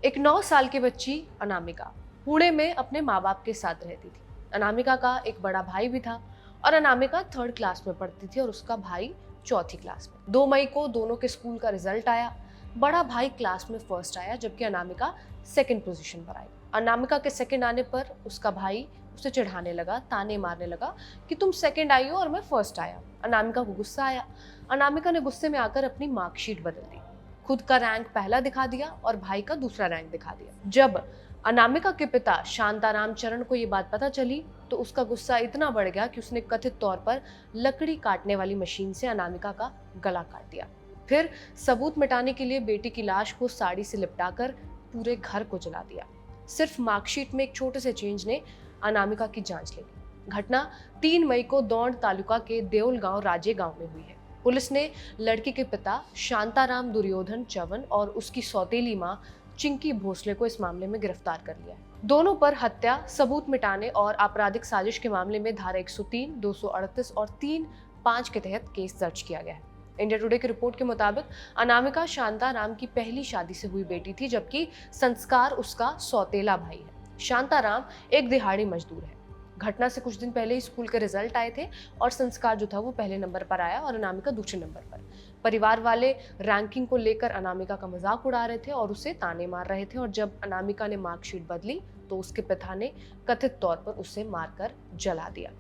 एक 9 साल की बच्ची अनामिका पुणे में अपने माँ बाप के साथ रहती थी। अनामिका का एक बड़ा भाई भी था और अनामिका 3rd क्लास में पढ़ती थी और उसका भाई 4थी क्लास में। 2 मई को दोनों के स्कूल का रिजल्ट आया। बड़ा भाई क्लास में फर्स्ट आया जबकि अनामिका 2nd पोजीशन पर आई। अनामिका के 2nd आने पर उसका भाई उसे चिढ़ाने लगा, ताने मारने लगा कि तुम 2nd आई हो और मैं फर्स्ट आया। अनामिका को गुस्सा आया। अनामिका ने गुस्से में आकर अपनी मार्कशीट बदल दी, खुद का रैंक पहला दिखा दिया और भाई का दूसरा रैंक दिखा दिया। जब अनामिका के पिता शांताराम चरण को ये बात पता चली तो उसका गुस्सा इतना बढ़ गया कि उसने कथित तौर पर लकड़ी काटने वाली मशीन से अनामिका का गला काट दिया। फिर सबूत मिटाने के लिए बेटी की लाश को साड़ी से लिपटाकर पूरे घर को जला दिया। सिर्फ मार्कशीट में एक छोटे से चेंज ने अनामिका की जांच ले ली। घटना 3 मई को दौंड तालुका के देउल गांव राजे गांव में हुई है। पुलिस ने लड़की के पिता शांताराम दुर्योधन चवन और उसकी सौतेली मां चिंकी भोसले को इस मामले में गिरफ्तार कर लिया है। दोनों पर हत्या, सबूत मिटाने और आपराधिक साजिश के मामले में धारा 103, 238 और 3(5) के तहत केस दर्ज किया गया है। इंडिया टुडे की रिपोर्ट के मुताबिक अनामिका शांताराम की पहली शादी से हुई बेटी थी जबकि संस्कार उसका सौतेला भाई है। शांताराम एक दिहाड़ी मजदूर है। घटना से कुछ दिन पहले ही स्कूल के रिजल्ट आए थे और संस्कार जो था वो पहले नंबर पर आया और अनामिका दूसरे नंबर पर। परिवार वाले रैंकिंग को लेकर अनामिका का मजाक उड़ा रहे थे और उसे ताने मार रहे थे और जब अनामिका ने मार्कशीट बदली तो उसके पिता ने कथित तौर पर उसे मारकर जला दिया।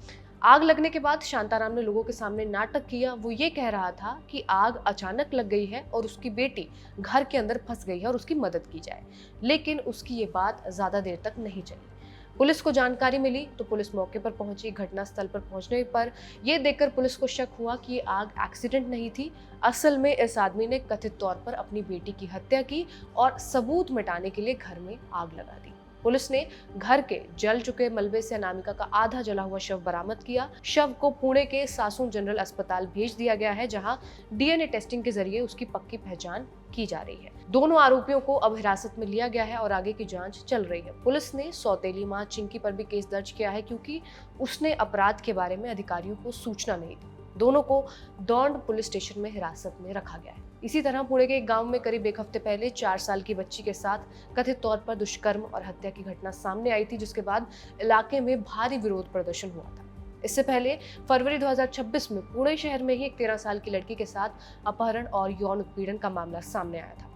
आग लगने के बाद शांताराम ने लोगों के सामने नाटक किया। वो ये कह रहा था कि आग अचानक लग गई है और उसकी बेटी घर के अंदर फंस गई है और उसकी मदद की जाए, लेकिन उसकी ये बात ज्यादा देर तक नहीं चली। पुलिस को जानकारी मिली तो पुलिस मौके पर पहुंची। घटनास्थल पर पहुंचने पर यह देखकर पुलिस को शक हुआ कि ये आग एक्सीडेंट नहीं थी। असल में इस आदमी ने कथित तौर पर अपनी बेटी की हत्या की और सबूत मिटाने के लिए घर में आग लगा दी। पुलिस ने घर के जल चुके मलबे से अनामिका का आधा जला हुआ शव बरामद किया। शव को पुणे के सासू जनरल अस्पताल भेज दिया गया है जहां डीएनए टेस्टिंग के जरिए उसकी पक्की पहचान की जा रही है। दोनों आरोपियों को अब हिरासत में लिया गया है और आगे की जांच चल रही है। पुलिस ने सौतेली मां चिंकी पर भी केस दर्ज किया है क्योंकि उसने अपराध के बारे में अधिकारियों को सूचना नहीं दी। दोनों को दौंड पुलिस स्टेशन में हिरासत में रखा गया है। इसी तरह पुणे के एक गांव में करीब 1 हफ्ते पहले 4 साल की बच्ची के साथ कथित तौर पर दुष्कर्म और हत्या की घटना सामने आई थी, जिसके बाद इलाके में भारी विरोध प्रदर्शन हुआ था। इससे पहले फरवरी 2026 में पुणे शहर में ही एक 13 साल की लड़की के साथ अपहरण और यौन उत्पीड़न का मामला सामने आया था।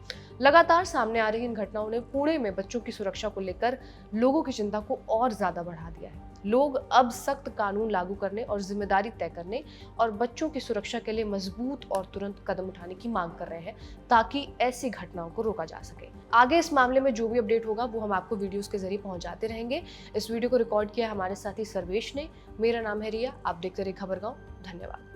लगातार सामने आ रही इन घटनाओं ने पुणे में बच्चों की सुरक्षा को लेकर लोगों की चिंता को और ज्यादा बढ़ा दिया है। लोग अब सख्त कानून लागू करने और जिम्मेदारी तय करने और बच्चों की सुरक्षा के लिए मजबूत और तुरंत कदम उठाने की मांग कर रहे हैं ताकि ऐसी घटनाओं को रोका जा सके। आगे इस मामले में जो भी अपडेट होगा वो हम आपको वीडियोस के जरिए पहुंचाते रहेंगे। इस वीडियो को रिकॉर्ड किया हमारे साथी सर्वेश ने। मेरा नाम है रिया, आप देखते रहिए खबरगांव। धन्यवाद।